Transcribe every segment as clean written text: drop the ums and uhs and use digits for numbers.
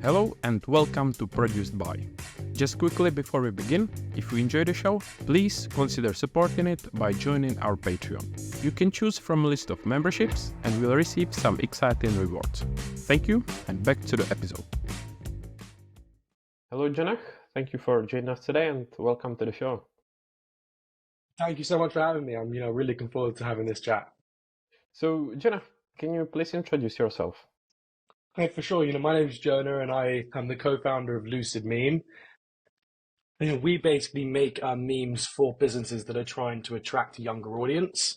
Hello and welcome to Produced By. Just quickly before we begin, if you enjoy the show, please consider supporting it by joining our Patreon. You can choose from a list of memberships and will receive some exciting rewards. Thank you, and back to the episode. Hello, Jonah. Thank you for joining us today and welcome to the show. Thank you so much for having me. I'm really looking forward to having this chat. So, Jonah, can you please introduce yourself? Hey, for sure. My name is Jonah and I am the co-founder of Lucid Meme. We basically make memes for businesses that are trying to attract a younger audience.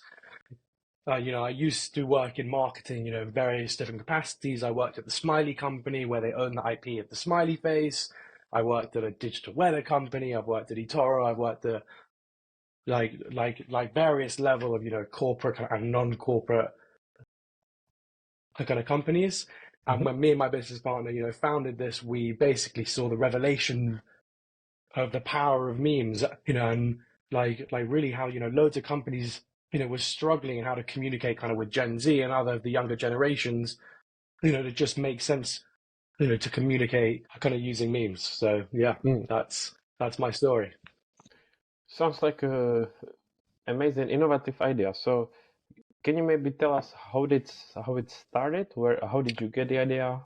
I used to work in marketing, in various different capacities. I worked at the Smiley company where they own the IP of the smiley face. I worked at a digital weather company. I've worked at eToro. I've worked at like various level of, corporate and non-corporate kind of companies. And when me and my business partner, founded this, we basically saw the revelation of the power of memes, and like really how, loads of companies, were struggling and how to communicate kind of with Gen Z and other of the younger generations, to just make sense, to communicate kind of using memes. So yeah, that's my story. Sounds like a amazing, innovative idea. So, can you maybe tell us how it started? How did you get the idea?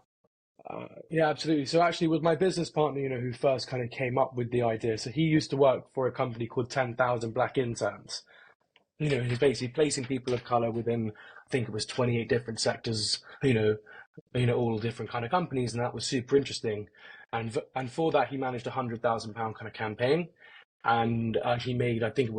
Yeah, absolutely. So actually, with my business partner, who first kind of came up with the idea. So he used to work for a company called 10,000 Black Interns. He's basically placing people of color within, I think it was 28 different sectors. All different kind of companies, and that was super interesting. And for that, he managed £100,000 kind of campaign. And he made, I think it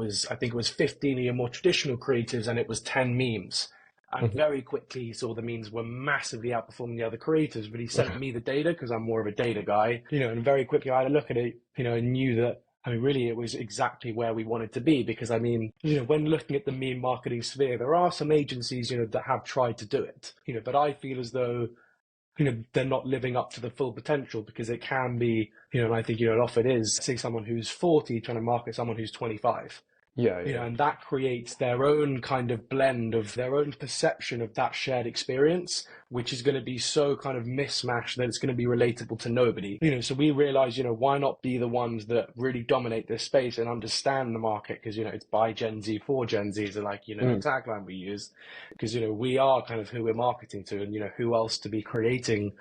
was 15 of your more traditional creatives, and it was 10 memes. And very quickly he saw the memes were massively outperforming the other creators, but he sent me the data because I'm more of a data guy, and very quickly I had a look at it, and knew that, really it was exactly where we wanted to be. Because when looking at the meme marketing sphere, there are some agencies, that have tried to do it, but I feel as though they're not living up to the full potential, because it can be, and I think, often is, say, someone who's 40 trying to market someone who's 25. Yeah. And that creates their own kind of blend of their own perception of that shared experience, which is going to be so kind of mismatched that it's going to be relatable to nobody. So we realize, why not be the ones that really dominate this space and understand the market? Because, it's by Gen Z for Gen Z is like, the tagline we use, because, we are kind of who we're marketing to, and, who else to be creating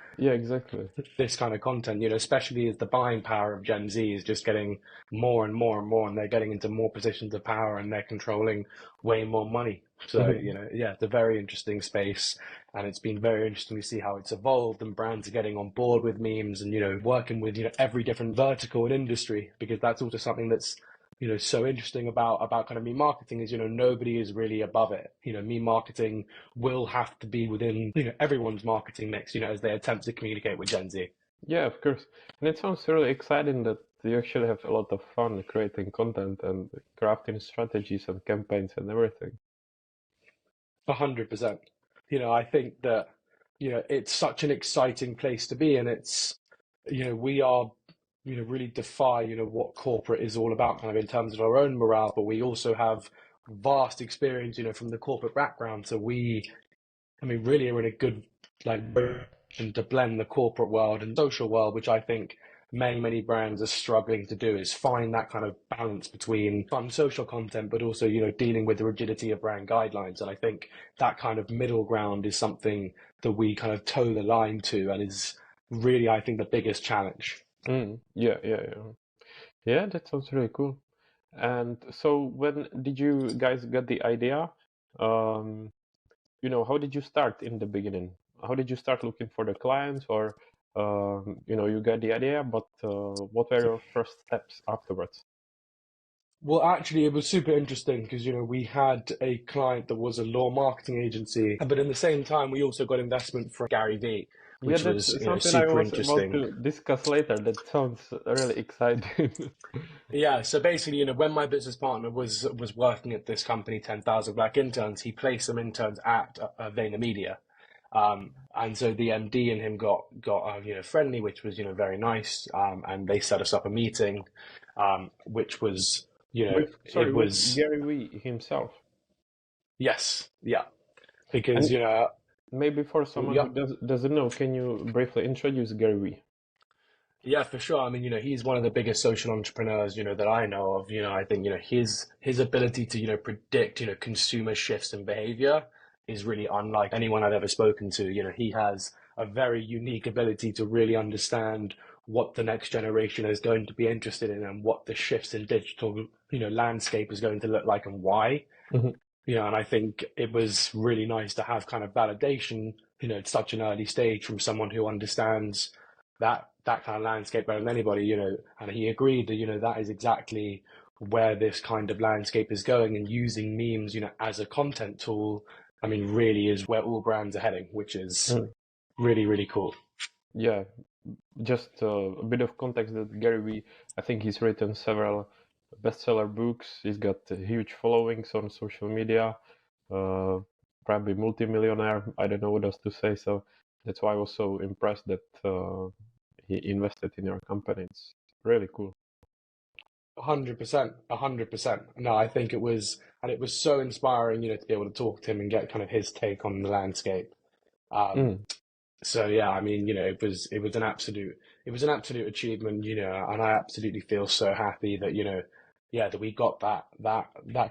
this kind of content, especially as the buying power of Gen Z is just getting more and more and more, and they're getting into more positions of power and they're controlling way more money. So, it's a very interesting space, and it's been very interesting to see how it's evolved, and brands are getting on board with memes and, working with, every different vertical and industry, because that's also something that's, so interesting about kind of meme marketing is, nobody is really above it. Meme marketing will have to be within, everyone's marketing mix, as they attempt to communicate with Gen Z. Yeah, of course. And it sounds really exciting that you actually have a lot of fun creating content and crafting strategies and campaigns and everything. 100%. I think that, it's such an exciting place to be, and it's, we are, really defy, what corporate is all about kind of in terms of our own morale, but we also have vast experience, from the corporate background. So really are in a good, and to blend the corporate world and social world, which I think many brands are struggling to do, is find that kind of balance between fun social content, but also, dealing with the rigidity of brand guidelines. And I think that kind of middle ground is something that we kind of toe the line to, and is really, I think, the biggest challenge. Yeah, that sounds really cool. And so when did you guys get the idea? How did you start in the beginning? How did you start looking for the clients, or you got the idea, but what were your first steps afterwards? Well, actually, it was super interesting because, we had a client that was a law marketing agency, but in the same time, we also got investment from Gary V, which was something super I was interesting. about to discuss later. That sounds really exciting. Yeah, so basically, when my business partner was working at this company, 10,000 Black Interns, he placed some interns at Vaynermedia. And so the MD and him got friendly, which was, very nice. And they set us up a meeting, which was, Sorry, with Gary Vee himself. Yes, yeah, because maybe for someone who doesn't know, can you briefly introduce Gary Vee? Yeah, for sure. I mean, he's one of the biggest social entrepreneurs, that I know of. I think, his ability to, predict, consumer shifts in behavior is really unlike anyone I've ever spoken to. He has a very unique ability to really understand what the next generation is going to be interested in and what the shifts in digital, landscape is going to look like and why. Mhm. And I think it was really nice to have kind of validation, at such an early stage from someone who understands that kind of landscape better than anybody, and he agreed that, that is exactly where this kind of landscape is going, and using memes, as a content tool, I mean, really is where all brands are heading, which is Mm. really, really cool. Yeah, just a bit of context that Gary Vee, I think he's written several bestseller books. He's got huge followings on social media, uh, probably multimillionaire. I don't know what else to say. So that's why I was so impressed that he invested in your company. It's really cool. 100%, 100%. No, I think it was so inspiring, to be able to talk to him and get kind of his take on the landscape. Um, Mm. So yeah, I mean, it was an absolute achievement, and I absolutely feel so happy that, yeah, that we got that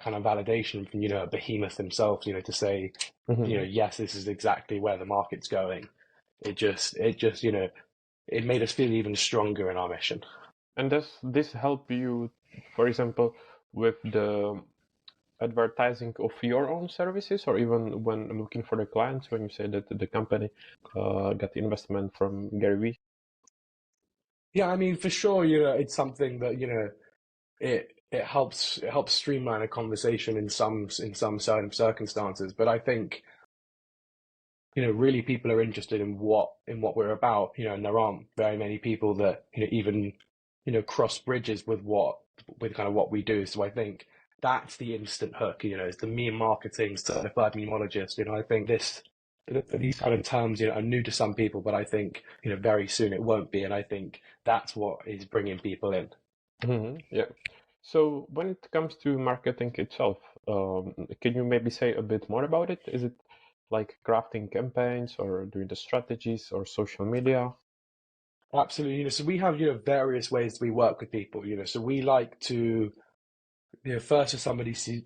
kind of validation from, a behemoth himself, to say, Mhm. yes, this is exactly where the market's going. It just, it made us feel even stronger in our mission. And does this help you, for example, with the advertising of your own services, or even when looking for the clients, when you say that the company got investment from Gary Vee? Yeah, I mean, for sure, it's something that, it helps streamline a conversation in some certain circumstances. But I think, really people are interested in what we're about, and there aren't very many people that, even, cross bridges with kind of what we do. So I think that's the instant hook, is the meme marketing certified memeologist. I think these kind of terms, are new to some people, but I think, very soon it won't be. And I think that's what is bringing people in. Yeah. So when it comes to marketing itself, can you maybe say a bit more about it? Is it like crafting campaigns or doing the strategies or social media? Absolutely. So we have, various ways we work with people, so we like to, first if somebody see,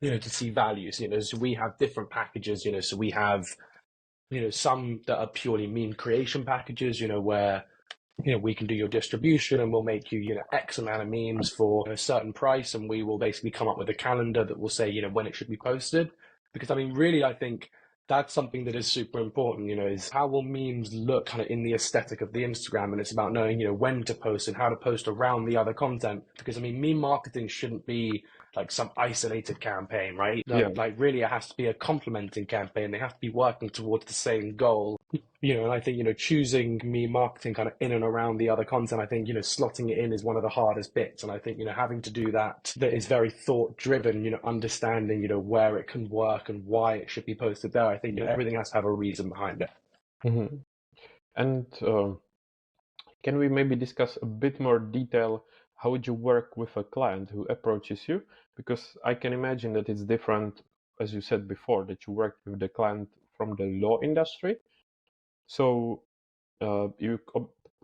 to see values, so we have different packages, so we have, some that are purely meme creation packages, where, we can do your distribution and we'll make you, X amount of memes for a certain price, and we will basically come up with a calendar that will say, when it should be posted. Because I mean, really, I think that's something that is super important, is how will memes look kind of in the aesthetic of the Instagram, and it's about knowing, when to post and how to post around the other content. Because I mean, meme marketing shouldn't be like some isolated campaign, right? Yeah. Like really, it has to be a complementing campaign. They have to be working towards the same goal. And I think, choosing meme marketing kind of in and around the other content, I think, slotting it in is one of the hardest bits. And I think, having to do that is very thought driven, understanding, where it can work and why it should be posted there. I think, everything has to have a reason behind it. Mhm. And can we maybe discuss a bit more detail? How would you work with a client who approaches you? Because I can imagine that it's different, as you said before, that you work with the client from the law industry. So you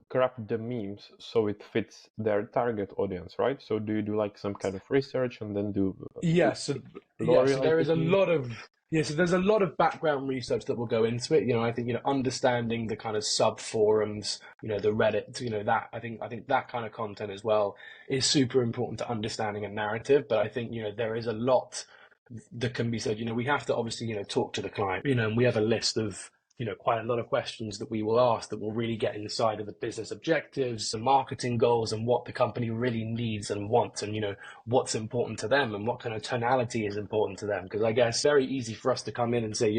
craft the memes so it fits their target audience, right? So do you do like some kind of research and then do Yeah, so there is law-related a memes? lot of so there's a lot of background research that will go into it. I think, understanding the kind of sub forums, the Reddit, that I think that kind of content as well is super important to understanding a narrative. But I think, there is a lot that can be said. We have to obviously, talk to the client, and we have a list of, quite a lot of questions that we will ask that will really get inside of the business objectives, the marketing goals, and what the company really needs and wants, and, what's important to them and what kind of tonality is important to them. Because I guess it's very easy for us to come in and say,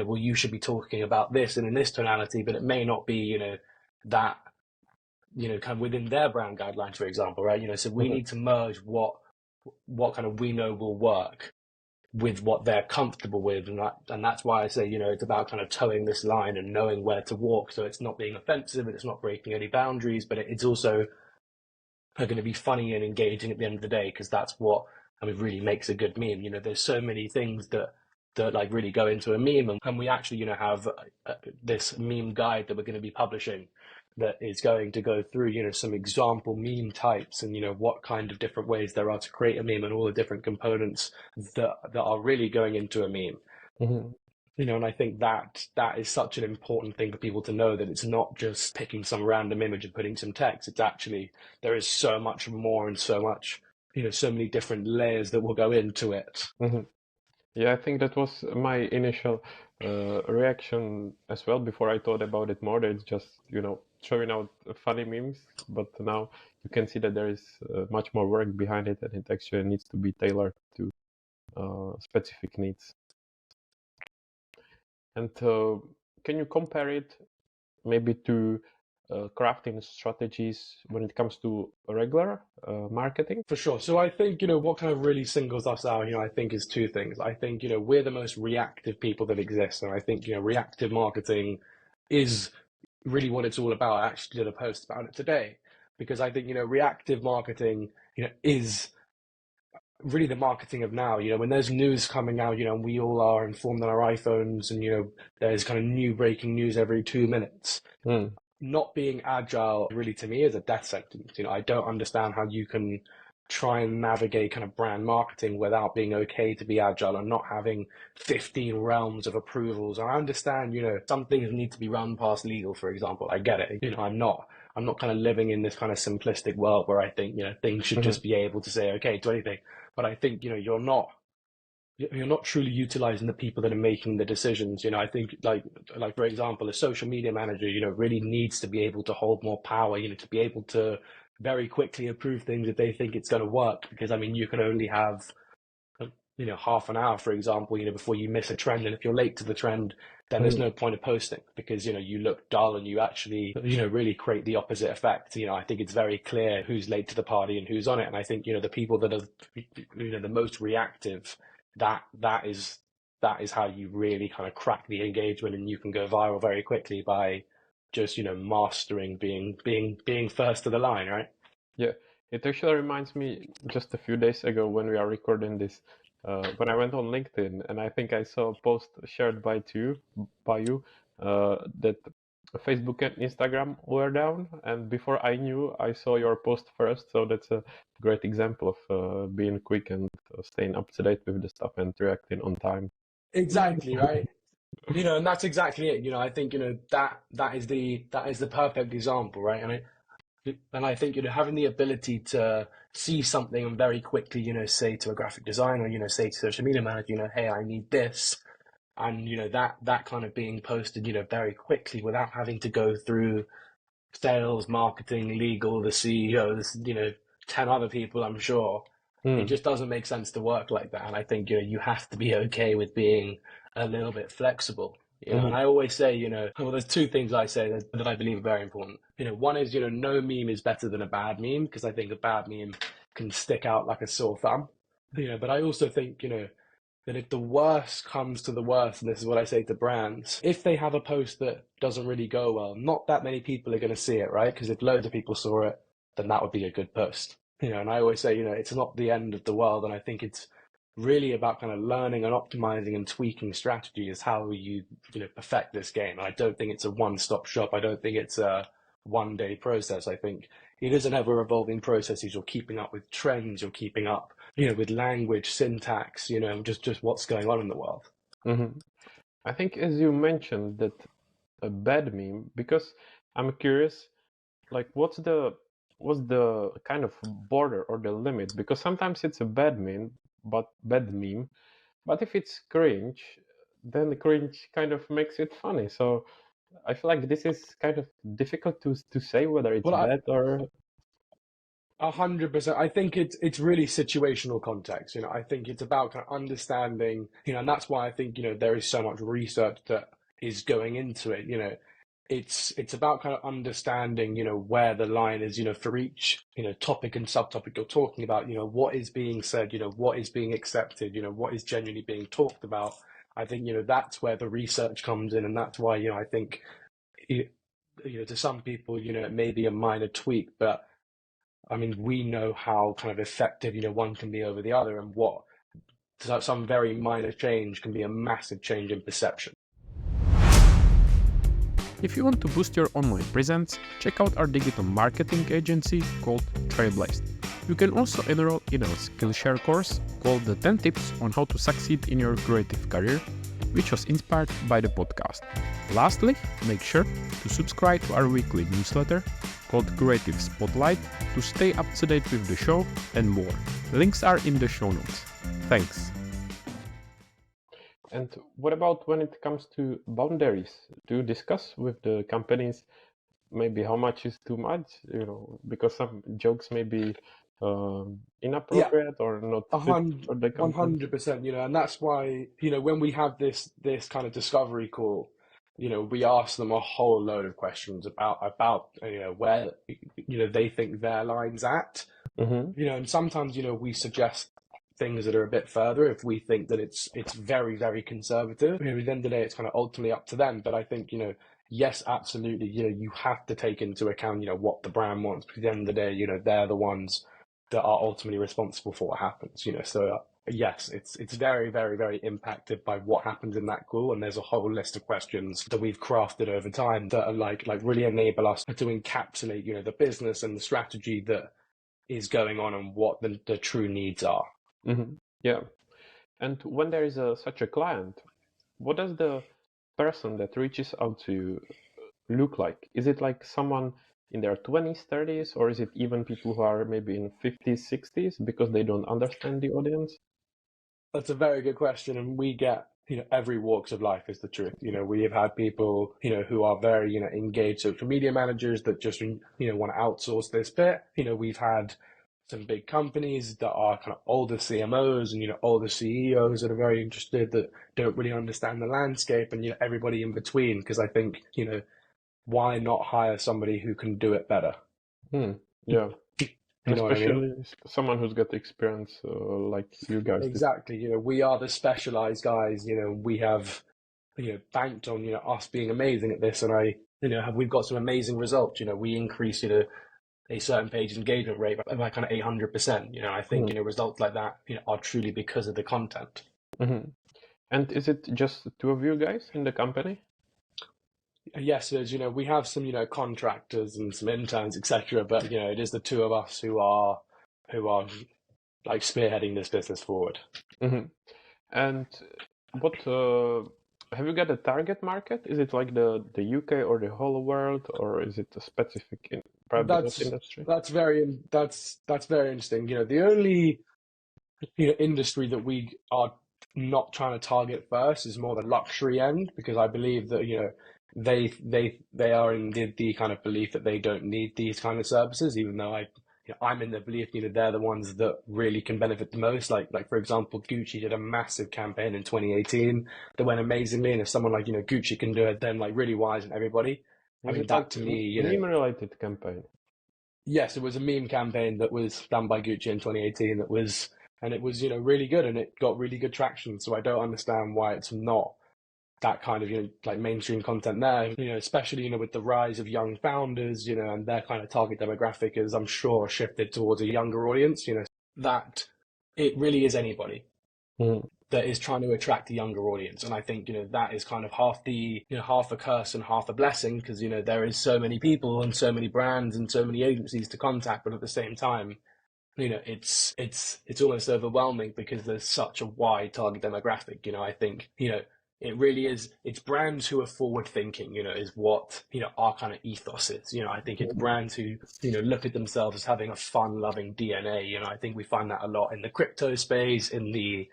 well, you should be talking about this and in this tonality, but it may not be, that, kind of within their brand guidelines, for example, right? So we Mhm. need to merge what kind of we know will work with what they're comfortable with, and that's why I say, it's about kind of towing this line and knowing where to walk, so it's not being offensive and it's not breaking any boundaries, but it's also going to be funny and engaging at the end of the day, because that's what, I mean, really makes a good meme. There's so many things that like really go into a meme, and we actually, have this meme guide that we're going to be publishing, that is going to go through, some example meme types and, what kind of different ways there are to create a meme and all the different components that are really going into a meme. Mhm. And I think that is such an important thing for people to know, that it's not just picking some random image and putting some text. It's actually, there is so much more and so much, so many different layers that will go into it. Mhm. Yeah, I think that was my initial reaction as well before I thought about it more. That it's just, throwing out funny memes, but now you can see that there is much more work behind it, and it actually needs to be tailored to specific needs. And can you compare it maybe to crafting strategies when it comes to regular marketing? For sure. So I think, what kind of really singles us out, I think is two things. I think, we're the most reactive people that exist. And I think, reactive marketing is really what it's all about. I actually did a post about it today, because I think, reactive marketing, is really the marketing of now. When there's news coming out, and we all are informed on our iPhones, and, there's kind of new breaking news every 2 minutes. Mm. Not being agile really, to me, is a death sentence. I don't understand how you can try and navigate kind of brand marketing without being okay to be agile and not having 15 realms of approvals. I understand, some things need to be run past legal, for example. I get it. I'm not kind of living in this kind of simplistic world where I think, things should just be able to say okay to anything. But I think, you're not truly utilizing the people that are making the decisions. I think like for example, a social media manager, really needs to be able to hold more power, to be able to very quickly approve things if they think it's going to work. Because you can only have, half an hour, for example, before you miss a trend. And if you're late to the trend, then there's no point of posting, because, you look dull and you actually, really create the opposite effect. I think it's very clear who's late to the party and who's on it. And I think, the people that are, the most reactive, that is how you really kind of crack the engagement, and you can go viral very quickly by just, mastering being first to the line, right? Yeah, it actually reminds me just a few days ago when we are recording this, when I went on LinkedIn, and I think I saw a post shared by you that Facebook and Instagram were down, and before I knew, I saw your post first. So that's a great example of being quick and staying up to date with the stuff and reacting on time. Exactly, right. And that's exactly it. I think, that is the perfect example, right? And I think, having the ability to see something and very quickly, say to a graphic designer, say to social media manager, hey, I need this. And, that kind of being posted, very quickly without having to go through sales, marketing, legal, the CEO, 10 other people, I'm sure. It just doesn't make sense to work like that. And I think, you have to be okay with being a little bit flexible. And I always say, well, there's two things I say that I believe are very important. One is, no meme is better than a bad meme, because I think a bad meme can stick out like a sore thumb. But I also think, that if the worst comes to the worst, and this is what I say to brands, if they have a post that doesn't really go well, not that many people are going to see it, right? Because if loads of people saw it, then that would be a good post. And I always say, it's not the end of the world. And I think it's really about kind of learning and optimizing and tweaking strategy is how you perfect this game. And I don't think it's a one-stop shop. I don't think it's a one-day process. I think it is an ever-evolving process. You're keeping up with trends. You're keeping up, with language, syntax. Just what's going on in the world. I think, as you mentioned, that a bad meme, because I'm curious, like what's the kind of border or the limit? Because sometimes it's a bad meme, but if it's cringe, then the cringe kind of makes it funny. So I feel like this is kind of difficult to say whether it's bad or 100%. I think it's really situational context. I think it's about kind of understanding, and that's why I think, there is so much research that is going into it. It's about kind of understanding, where the line is, for each, topic and subtopic you're talking about, what is being said, what is being accepted, what is genuinely being talked about. I think, that's where the research comes in. And that's why, I think, to some people, it may be a minor tweak, but I mean, we know how kind of effective, one can be over the other, and what some very minor change can be a massive change in perception. If you want to boost your online presence, check out our digital marketing agency called Trailblazed. You can also enroll in our Skillshare course called The 10 Tips on How to Succeed in Your Creative Career, which was inspired by the podcast. Lastly, make sure to subscribe to our weekly newsletter called Creative Spotlight to stay up to date with the show and more. Links are in the show notes. Thanks. And what about when it comes to boundaries? Do you discuss with the companies maybe how much is too much? Because some jokes may be inappropriate or not fit for the content. 100%, and that's why, when we have this kind of discovery call, we ask them a whole load of questions about where, they think their line's at, and sometimes, we suggest things that are a bit further if we think that it's very, very conservative. At the end of the day, it's kind of ultimately up to them. But I think, yes, absolutely, you have to take into account, what the brand wants. Because at the end of the day, they're the ones that are ultimately responsible for what happens, So yes, it's very, very, very impacted by what happens in that call. And there's a whole list of questions that we've crafted over time that are like really enable us to encapsulate, the business and the strategy that is going on and what the true needs are. Yeah. And when there is such a client, what does the person that reaches out to you look like? Is it like someone in their 20s, 30s, or is it even people who are maybe in 50s, 60s because they don't understand the audience? That's a very good question. And we get, every walks of life is the truth. We have had people, who are very, engaged social media managers that just, want to outsource this bit. We've had some big companies that are kind of older CMOs and, older CEOs that are very interested that don't really understand the landscape and, everybody in between. Because I think, why not hire somebody who can do it better? Yeah. You know what I Especially mean? someone who's got experience like you guys did. Exactly. We are the specialized guys. We have, banked on, us being amazing at this. And we've got some amazing results. We increase, a certain page engagement rate by kind of 800%. I think, results like that, are truly because of the content. And is it just the two of you guys in the company? Yes, it is. We have some, contractors and some interns, etc. But, it is the two of us who are like spearheading this business forward. And what have you got a target market? Is it like the UK or the whole world, or is it a specific private industry? That's very interesting. The only industry that we are not trying to target first is more the luxury end, because I believe that they are in the kind of belief that they don't need these kind of services, even though I'm in the belief they're the ones that really can benefit the most. Like for example, Gucci did a massive campaign in 2018 that went amazingly, and if someone like Gucci can do it, then like really why isn't everybody? That to me, meme related campaign. Yes, it was a meme campaign that was done by Gucci in 2018. It was really good, and it got really good traction. So I don't understand why it's not that kind of like mainstream content there, especially with the rise of young founders, and their kind of target demographic is, I'm sure, shifted towards a younger audience, that it really is anybody that is trying to attract a younger audience. And I think that is kind of half a curse and half a blessing, because there is so many people and so many brands and so many agencies to contact, but at the same time it's almost overwhelming because there's such a wide target demographic. I think it really is. It's brands who are forward thinking, is what, our kind of ethos is. I think it's brands who, look at themselves as having a fun loving DNA. I think we find that a lot in the crypto space, in the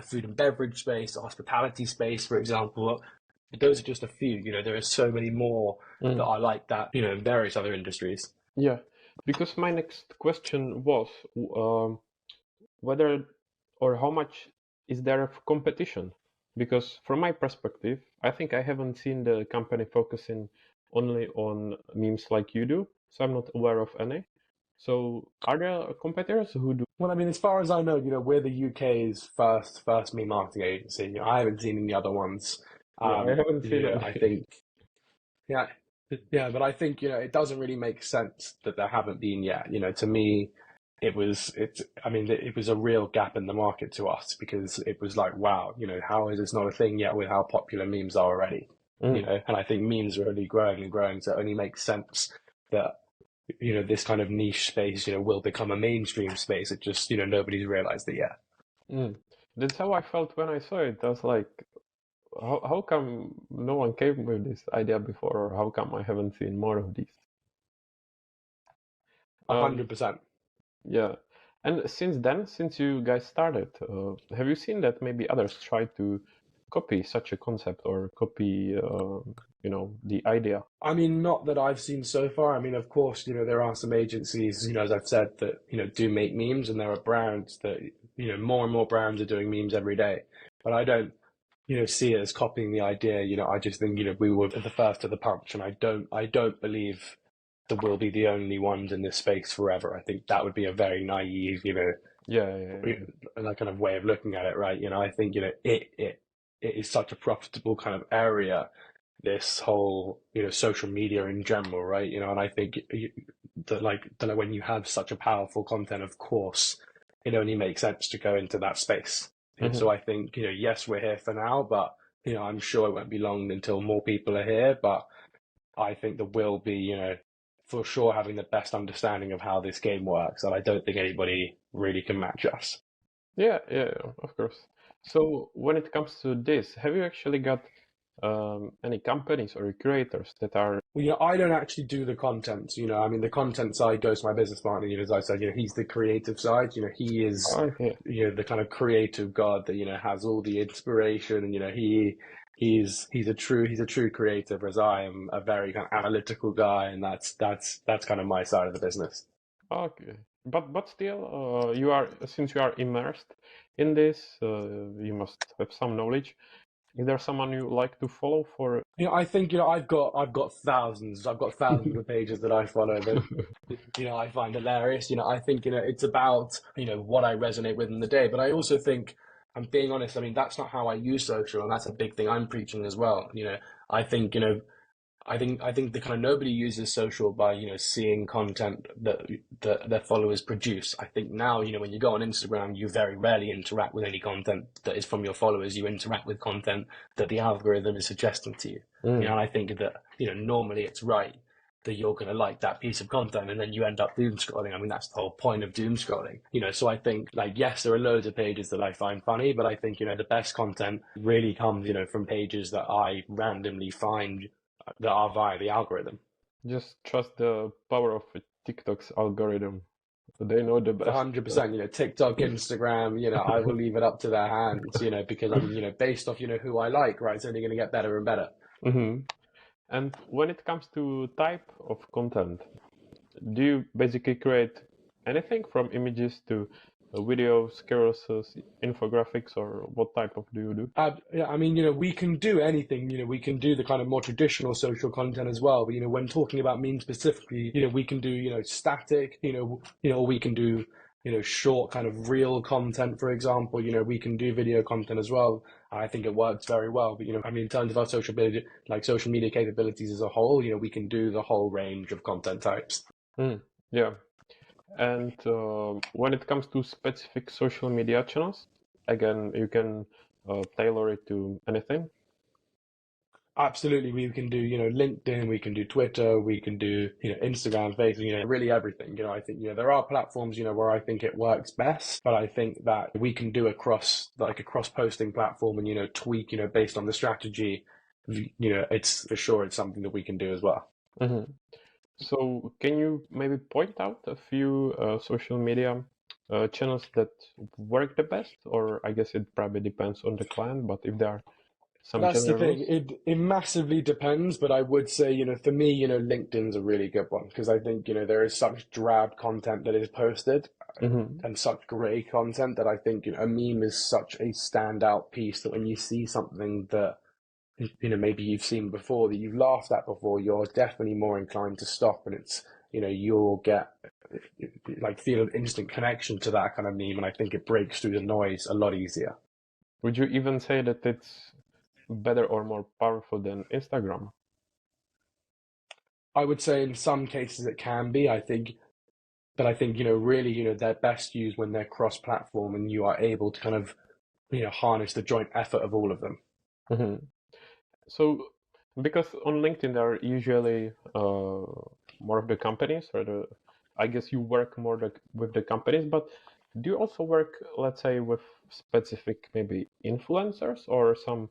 food and beverage space, the hospitality space, for example. But those are just a few, there are so many more that are like that, in various other industries. Yeah, because my next question was whether or how much is there of competition? Because from my perspective, I think I haven't seen the company focusing only on memes like you do, so I'm not aware of any. So are there competitors who do? Well, I mean, as far as I know, we're the UK's first meme marketing agency. I haven't seen any other ones. I haven't seen any. I think, but I think it doesn't really make sense that there haven't been yet. To me, it was a real gap in the market to us, because it was like, wow, how is this not a thing yet with how popular memes are already? you know, and I think memes are only growing and growing, so it only makes sense that, you know, this kind of niche space, you know, will become a mainstream space. It just, you know, nobody's realized it yet. That's how I felt when I saw it. I was like, how come no one came with this idea before, or how come I haven't seen more of these? 100%. Yeah. And since you guys started, have you seen that maybe others try to copy such a concept or copy, you know, the idea? I mean, not that I've seen so far. I mean, of course, you know, there are some agencies, you know, as I've said, that, you know, do make memes, and there are brands that, you know, more and more brands are doing memes every day. But I don't, you know, see it as copying the idea. You know, I just think, you know, we were the first to the punch, and I don't believe that we'll be the only ones in this space forever. I think that would be a very naive, you know, Yeah. like kind of way of looking at it, right? You know, I think, you know, it is such a profitable kind of area, this whole, you know, social media in general, right? You know, and I think that like when you have such a powerful content, of course, it only makes sense to go into that space. And so I think, you know, yes, we're here for now, but, you know, I'm sure it won't be long until more people are here. But I think there will be, you know, for sure having the best understanding of how this game works, and I don't think anybody really can match us. Yeah, of course. So when it comes to this, have you actually got any companies or creators that are? Well, you know, I don't actually do the content. You know, I mean, the content side goes to my business partner. You know, as I said, you know, he's the creative side. You know, he is, Okay. you know, the kind of creative god that, you know, has all the inspiration, and, you know, he's a true creative, whereas I am a very kind of analytical guy, and that's kind of my side of the business. Okay. But still, you are, since you are immersed in this, you must have some knowledge. Is there someone you like to follow for? You know, I think, you know, I've got thousands of pages that I follow that, you know, I find hilarious. You know, I think, you know, it's about, you know, what I resonate with in the day. But I also think, I'm being honest, I mean, that's not how I use social, and that's a big thing I'm preaching as well. You know, I think, you know, I think the kind of nobody uses social by, you know, seeing content that their followers produce. I think now, you know, when you go on Instagram, you very rarely interact with any content that is from your followers. You interact with content that the algorithm is suggesting to you. You know, and I think that, you know, normally it's right that you're going to like that piece of content, and then you end up doom scrolling. I mean, that's the whole point of doom scrolling. You know, so I think, like, yes, there are loads of pages that I find funny, but I think, you know, the best content really comes, you know, from pages that I randomly find that are via the algorithm. Just trust the power of TikTok's algorithm. They know the best. 100%, you know, TikTok, Instagram, you know, I will leave it up to their hands, you know, because I mean, you know, based off, you know, who I like, right, it's only going to get better and better. And when it comes to type of content, do you basically create anything from images to videos, carousels, infographics, or what type of do you do? Yeah, I mean, you know, we can do anything. You know, we can do the kind of more traditional social content as well. But, you know, when talking about memes specifically, you know, we can do, you know, static, or we can do, you know, short kind of real content, for example. You know, we can do video content as well. I think it works very well. But, you know, I mean, in terms of our social media capabilities as a whole, you know, we can do the whole range of content types. Yeah. And when it comes to specific social media channels, again, you can tailor it to anything. Absolutely, we can do, you know, LinkedIn, we can do Twitter, we can do, you know, Instagram, Facebook, you know, really everything. You know, I think, you know, there are platforms, you know, where I think it works best, but I think that we can do a cross-posting platform and, you know, tweak, you know, based on the strategy. You know, it's for sure it's something that we can do as well. So can you maybe point out a few social media channels that work the best? Or I guess it probably depends on the client, but if there are some That's the general thing. rules. It massively depends, but I would say, you know, for me, you know, LinkedIn's a really good one because I think, you know, there is such drab content that is posted and such great content that I think, you know, a meme is such a standout piece that when you see something that, you know, maybe you've seen before, that you've laughed at before, you're definitely more inclined to stop, and it's, you know, you'll get like feel an instant connection to that kind of meme, and I think it breaks through the noise a lot easier. Would you even say that it's better or more powerful than Instagram? I would say in some cases it can be. But I think, you know, really, you know, they're best used when they're cross-platform and you are able to kind of, you know, harness the joint effort of all of them. So Because on LinkedIn there are usually more of the companies, or I guess you work more with the companies, but do you also work, let's say, with specific maybe influencers or some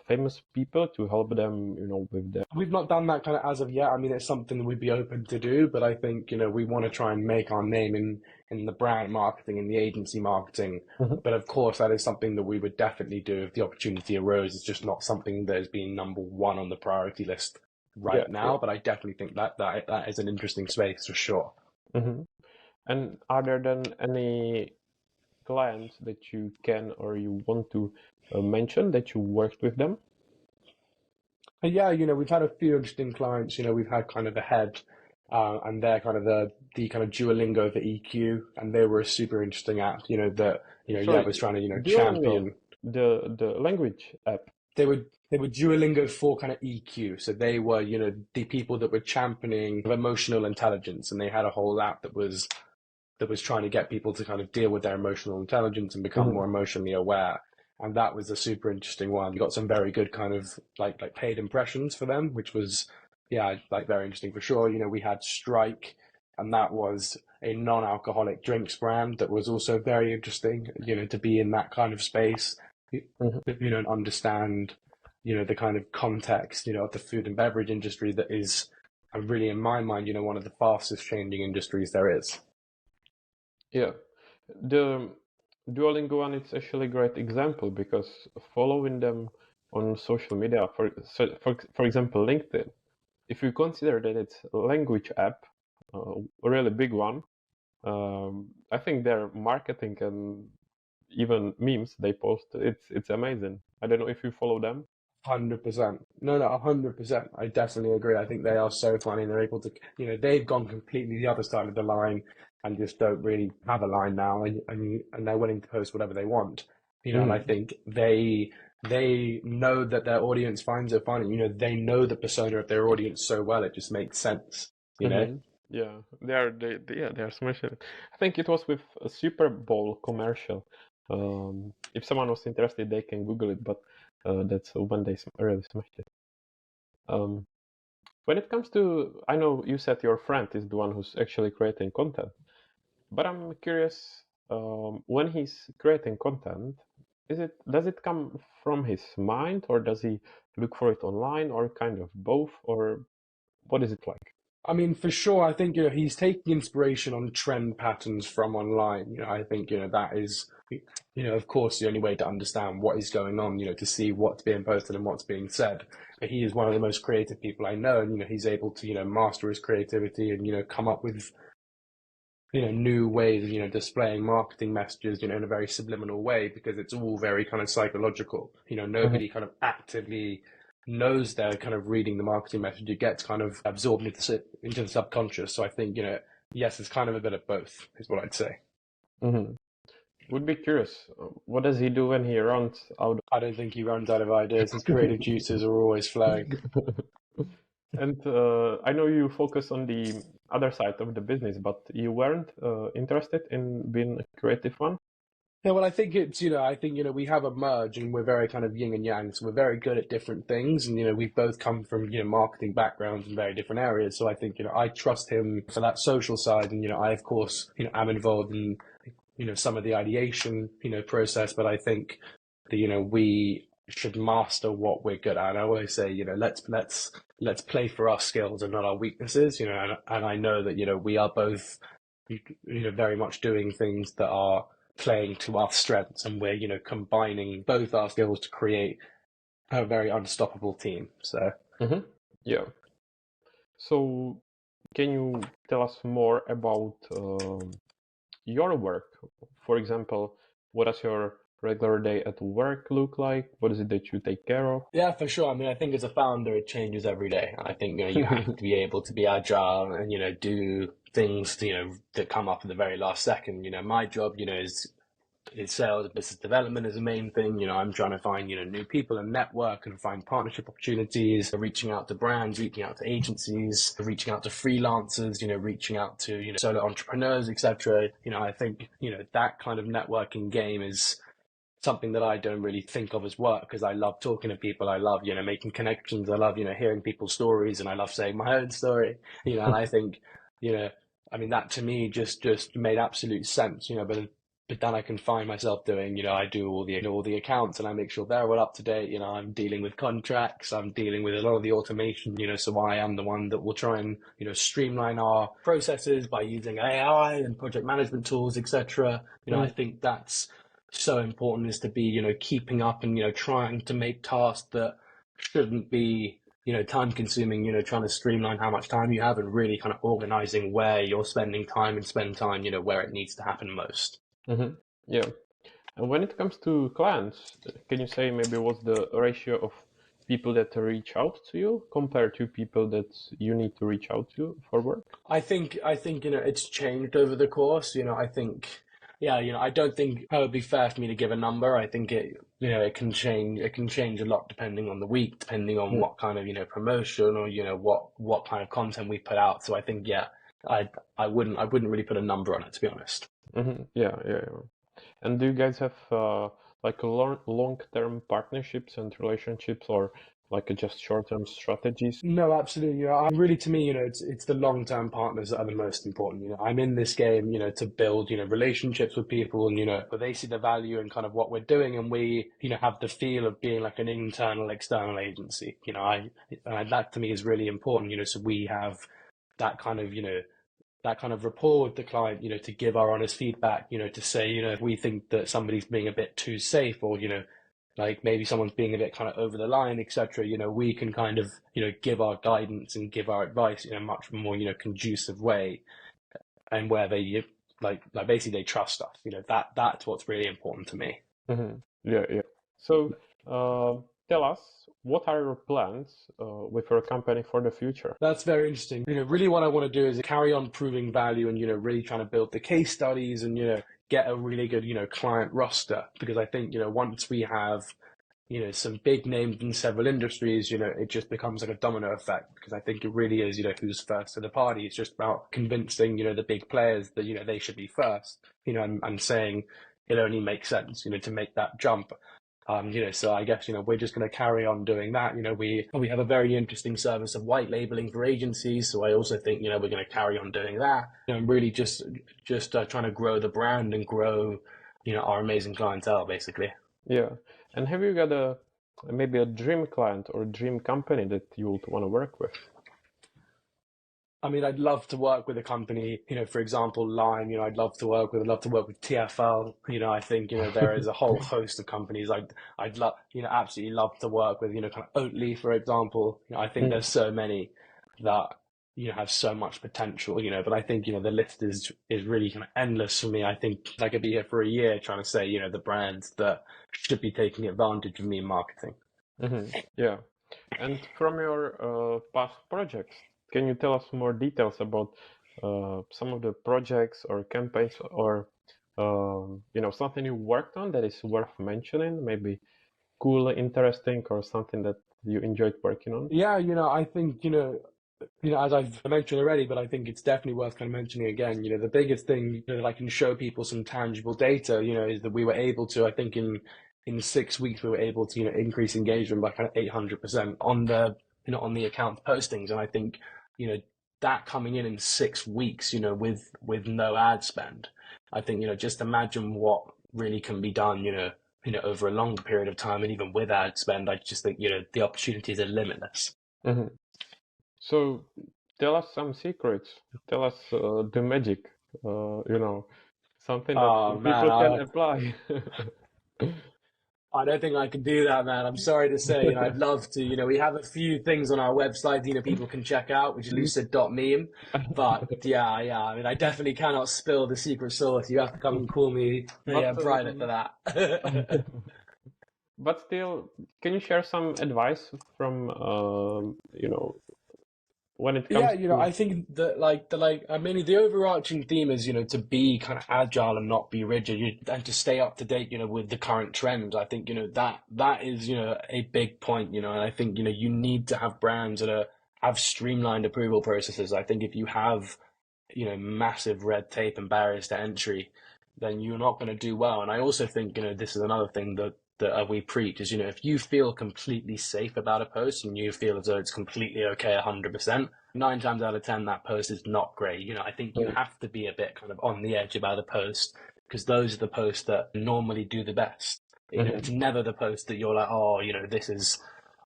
famous people to help them, with the... We've not done that kind of as of yet. I mean, it's something that we'd be open to do, but I think, we want to try and make our name in the brand marketing and the agency marketing. Mhm. But of course, that is something that we would definitely do if the opportunity arose. It's just not something that has been number one on the priority list right now, but I definitely think that is an interesting space for sure. Mm-hmm. And are there then any clients that you can or you want to mention that you worked with them? And yeah, we've had a few interesting clients. We've had kind of the head, and they're kind of the kind of Duolingo for EQ, and they were a super interesting app. That Sorry, was trying to Duolingo, champion. the language app. They were Duolingo for kind of EQ, so they were the people that were championing emotional intelligence, and they had a whole app that was trying to get people to kind of deal with their emotional intelligence and become Mhm. more emotionally aware. And that was a super interesting one. We got some very good kind of like paid impressions for them, which was, yeah, like very interesting for sure. We had Strike, and that was a non-alcoholic drinks brand that was also very interesting, to be in that kind of space, Mhm. and understand, the kind of context, of the food and beverage industry that is really, in my mind, one of the fastest changing industries there is. Yeah, the Duolingo one is actually a great example because following them on social media, for example, LinkedIn, if you consider that it's a language app, a really big one, I think their marketing and even memes they post, it's amazing. I don't know if you follow them. 100%. No, 100%. I definitely agree. I think they are so funny. They're able to, they've gone completely the other side of the line and just don't really have a line now, and they're willing to post whatever they want. And I think they know that their audience finds it funny. They know the persona of their audience so well, it just makes sense. Mm-hmm. Yeah, they are smashing. I think it was with a Super Bowl commercial. If someone was interested, they can Google it, but that's when they really smashed it. When it comes to, I know you said your friend is the one who's actually creating content, but I'm curious, when he's creating content, does it come from his mind, or does he look for it online, or kind of both, or what is it like? I mean, for sure, I think, he's taking inspiration on trend patterns from online. I think, that is, of course, the only way to understand what is going on, to see what's being posted and what's being said. But he is one of the most creative people I know, and, he's able to, master his creativity and, come up with, new ways of, displaying marketing messages, in a very subliminal way, because it's all very kind of psychological. Nobody kind of actively knows they're kind of reading the marketing message. It gets kind of absorbed into the subconscious. So I think, yes, it's kind of a bit of both, is what I'd say. Mm-hmm. Would be curious. What does he do when he runs out? I don't think he runs out of ideas. His creative juices are always flowing. And I know you focus on the other side of the business, but you weren't interested in being a creative one? Yeah, well, I think it's, we have a merge and we're very kind of yin and yang. So we're very good at different things. And, we've both come from, marketing backgrounds in very different areas. So I think, I trust him for that social side. And, I, of course, am involved in, some of the ideation, process. But I think that, we should master what we're good at. And I always say, let's play for our skills and not our weaknesses, and I know that, we are both, very much doing things that are playing to our strengths, and we're combining both our skills to create a very unstoppable team. So Yeah. So can you tell us more about your work? For example, what does your regular day at work look like? What is it that you take care of? yeah, for sure. I mean, I think as a founder, it changes every day. I think you have to be able to be agile and do things that come up in the very last second. My job is sales, business development is the main thing. I'm trying to find, new people and network and find partnership opportunities, reaching out to brands, reaching out to agencies, reaching out to freelancers, reaching out to, solo entrepreneurs, etc. I think, that kind of networking game is something that I don't really think of as work, because I love talking to people. I love, making connections. I love, hearing people's stories, and I love saying my own story, and I think, I mean, that to me just made absolute sense, but then I can find myself doing, I do all the accounts, and I make sure they're all up to date. I'm dealing with contracts, I'm dealing with a lot of the automation, so I am the one that will try and, streamline our processes by using AI and project management tools, etc. I think that's so important, is to be, keeping up and, trying to make tasks that shouldn't be, time consuming, trying to streamline how much time you have, and really kind of organizing where you're spending time, and spend time, where it needs to happen most. Yeah. And when it comes to clients, can you say maybe what's the ratio of people that reach out to you compared to people that you need to reach out to for work? I think it's changed over the course. I think, yeah, I don't think it would be fair for me to give a number. I think it can change. It can change a lot depending on the week, depending on what kind of promotion, or what kind of content we put out. So I think, yeah, I wouldn't really put a number on it, to be honest. Yeah. And do you guys have like a long-term partnerships and relationships, or like just short-term strategies? No, absolutely. Really, to me, it's the long-term partners that are the most important. I'm in this game, to build, relationships with people, and, where they see the value in kind of what we're doing, and we, have the feel of being like an internal, external agency. That to me is really important. So we have that kind of rapport with the client, to give our honest feedback, to say, if we think that somebody's being a bit too safe, or, like maybe someone's being a bit kind of over the line, etc., we can kind of, give our guidance and give our advice in a much more, conducive way, and where they like basically they trust us. That's what's really important to me. Yeah. So tell us, what are your plans with your company for the future? That's very interesting. Really what I want to do is carry on proving value, and, really trying to build the case studies, and, get a really good, client roster, because I think, once we have, some big names in several industries, it just becomes like a domino effect, because I think it really is, who's first to the party. It's just about convincing, the big players that, they should be first, and saying it only makes sense, to make that jump. So I guess, we're just going to carry on doing that. We have a very interesting service of white labeling for agencies. So I also think, we're going to carry on doing that. Really just trying to grow the brand and grow, our amazing clientele, basically. Yeah. And have you got maybe a dream client or dream company that you would want to work with? I mean, I'd love to work with a company, for example, Lime, I'd love to work with TFL. I think, there is a whole host of companies I'd love, absolutely love to work with, kind of Oatly, for example. I think there's so many that, have so much potential, but I think, the list is really kind of endless for me. I think I could be here for a year trying to say, the brands that should be taking advantage of me in marketing. Yeah. And from your past projects, can you tell us more details about some of the projects or campaigns, or something you worked on that is worth mentioning? Maybe cool, interesting, or something that you enjoyed working on? Yeah, I think, as I've mentioned already, but I think it's definitely worth kind of mentioning again. The biggest thing that I can show people some tangible data, is that we were able to, I think in 6 weeks, we were able to, increase engagement by kind of 800% on the account postings. And I think, that coming in 6 weeks, with no ad spend, I think, just imagine what really can be done, over a longer period of time, and even with ad spend. I just think, the opportunities are limitless. So tell us some secrets. Tell us the magic, something that people can apply. I don't think I can do that, man. I'm sorry to say, I'd love to. We have a few things on our website, people can check out, which is lucid.meme. But yeah, I mean, I definitely cannot spill the secret sauce. You have to come and call me private for that. But still, can you share some advice from, when it comes to... I think that the overarching theme is, to be kind of agile and not be rigid, and to stay up to date, with the current trends. I think, that is, a big point, and I think, you need to have brands that have streamlined approval processes. I think if you have, massive red tape and barriers to entry, then you're not going to do well. And I also think, this is another thing that we preach is, if you feel completely safe about a post and you feel as though it's completely okay 100%, 9 times out of 10, that post is not great. I think you have to be a bit kind of on the edge about a post, because those are the posts that normally do the best. It's never the post that you're like, oh, this is,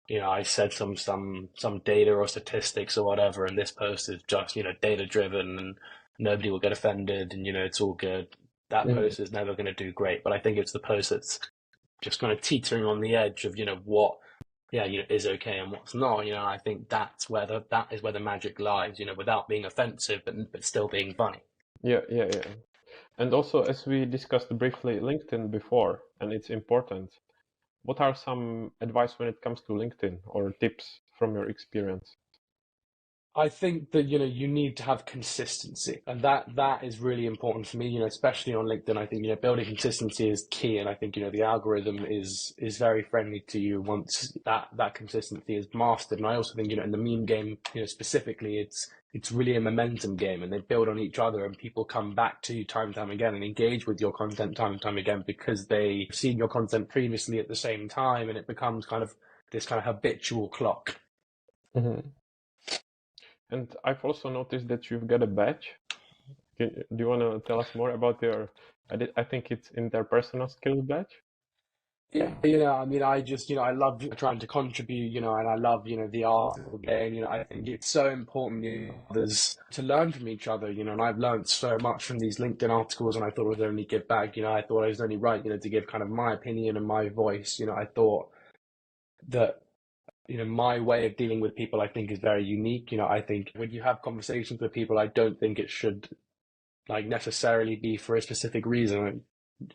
I said some data or statistics or whatever, and this post is just, data driven and nobody will get offended and, it's all good. That post is never going to do great. But I think it's the post that's just kind of teetering on the edge of, what, is okay and what's not. I think that is where the magic lies, without being offensive, but still being funny. Yeah. And also, as we discussed briefly LinkedIn before, and its importance, what are some advice when it comes to LinkedIn or tips from your experience? I think that, you need to have consistency, and that is really important for me, especially on LinkedIn. I think, building consistency is key. And I think, the algorithm is very friendly to you once that consistency is mastered. And I also think, in the meme game, specifically, it's really a momentum game, and they build on each other, and people come back to you time and time again and engage with your content time and time again because they've seen your content previously at the same time, and it becomes kind of this kind of habitual clock. Mm-hmm. And I've also noticed that you've got a badge. Do you want to tell us more about your, I think it's interpersonal skills badge? Yeah, I just, I love trying to contribute, and I love, the art of the game. I think it's so important, others to learn from each other, and I've learned so much from these LinkedIn articles, and I thought it was only give back, I thought I was only right, to give kind of my opinion and my voice. I thought that, my way of dealing with people, I think, is very unique. I think when you have conversations with people, I don't think it should necessarily be for a specific reason.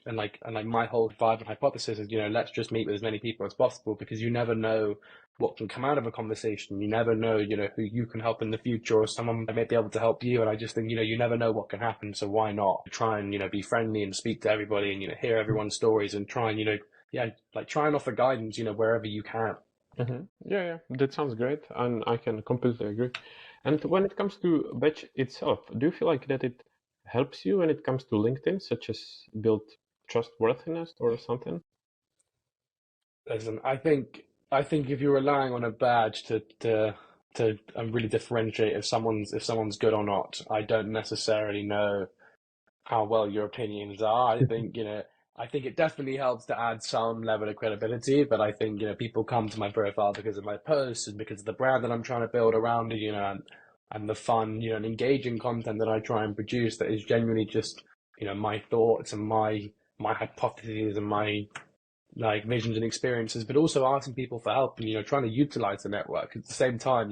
And my whole vibe and hypothesis is, let's just meet with as many people as possible, because you never know what can come out of a conversation. You never know, who you can help in the future, or someone may be able to help you. And I just think, you never know what can happen. So why not try and, be friendly and speak to everybody and, hear everyone's stories and try and, try and offer guidance, wherever you can. Mm-hmm. Yeah, that sounds great, and I can completely agree. And when it comes to badge itself, do you feel like that it helps you when it comes to LinkedIn, such as build trustworthiness or something? Listen, I think if you're relying on a badge to really differentiate if someone's good or not, I don't necessarily know how well your opinions are. I think, I think it definitely helps to add some level of credibility, but I think, people come to my profile because of my posts and because of the brand that I'm trying to build around it, and the fun, and engaging content that I try and produce that is genuinely just, my thoughts and my hypotheses and my visions and experiences, but also asking people for help and, trying to utilize the network. At the same time,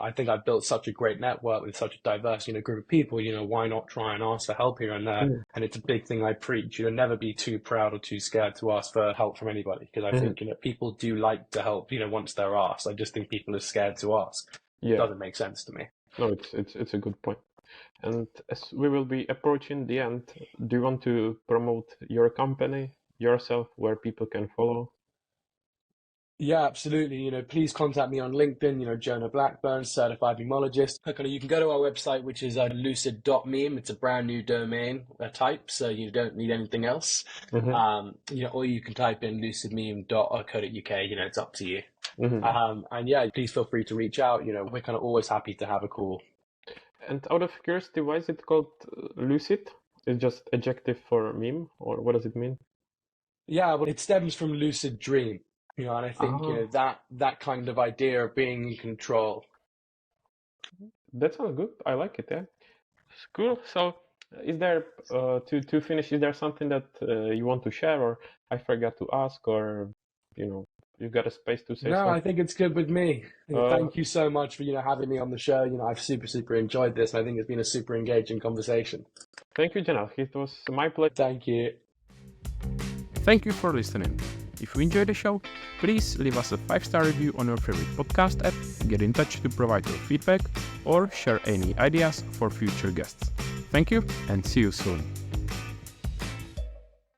I think I've built such a great network with such a diverse, group of people, why not try and ask for help here and there? And it's a big thing I preach, never be too proud or too scared to ask for help from anybody. Because I think, people do like to help, once they're asked. I just think people are scared to ask. Yeah. It doesn't make sense to me. No, it's a good point. And as we will be approaching the end, do you want to promote your company, yourself, where people can follow? Yeah, absolutely. Please contact me on LinkedIn, Jonah Blackburn, certified memeologist. You can go to our website, which is lucid.meme. It's a brand new domain type, so you don't need anything else. Mm-hmm. Or you can type in lucidmeme.co.uk, it's up to you. Mm-hmm. And yeah, please feel free to reach out. We're kind of always happy to have a call. And out of curiosity, why is it called lucid? It's just adjective for meme, or what does it mean? Yeah, well, it stems from lucid dream. And I think that kind of idea of being in control. That sounds good. I like it. Yeah, cool. So, is there to finish? Is there something that you want to share, or I forgot to ask, or you got a space to say? No, something? I think it's good with me. Thank you so much for having me on the show. I've super enjoyed this. I think it's been a super engaging conversation. Thank you, Jonah. It was my pleasure. Thank you. Thank you for listening. If you enjoyed the show, please leave us a 5-star review on your favorite podcast app, get in touch to provide your feedback, or share any ideas for future guests. Thank you, and see you soon.